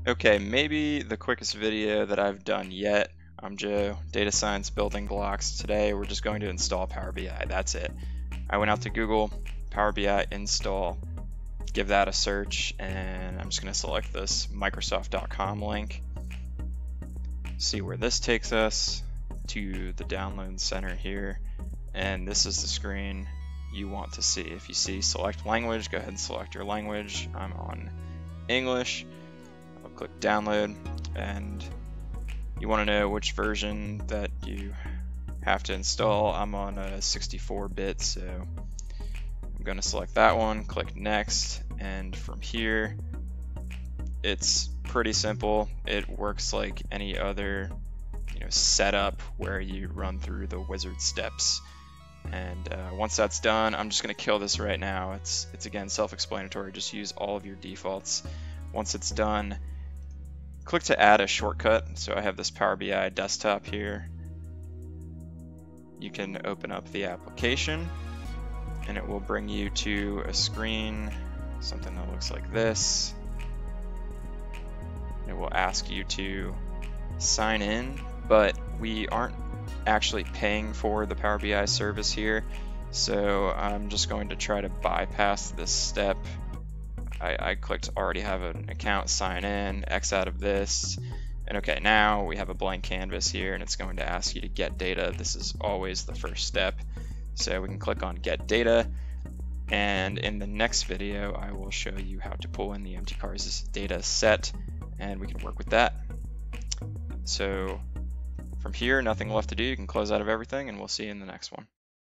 Okay, maybe the quickest video that I've done yet. I'm Joe, Data Science Building Blocks. Today we're just going to install Power BI. That's it. I went out to Google, Power BI install, give that a search, and I'm just going to select this Microsoft.com link. See where this takes us to the download center here, and this is the screen you want to see. If you see select language, go ahead and select your language. I'm on English. I'll click download, and you want to know which version that you have to install. I'm on a 64-bit, so I'm going to select that one, click next, and from here it's pretty simple. It works like any other setup where you run through the wizard steps. And once that's done, I'm just going to kill this right now. It's again self-explanatory. Just use all of your defaults. Once it's done, click to add a shortcut. So I have this Power BI desktop here. You can open up the application and it will bring you to a screen, something that looks like this. It will ask you to sign in, but we aren't actually paying for the Power BI service here, so I'm just going to try to bypass this step. I clicked already have an account, sign in, X out of this, and okay, now we have a blank canvas here and it's going to ask you to get data. This is always the first step, so we can click on get data, and in the next video I will show you how to pull in the MTCars data set, and we can work with that. So from here, nothing left to do. You can close out of everything, and we'll see you in the next one.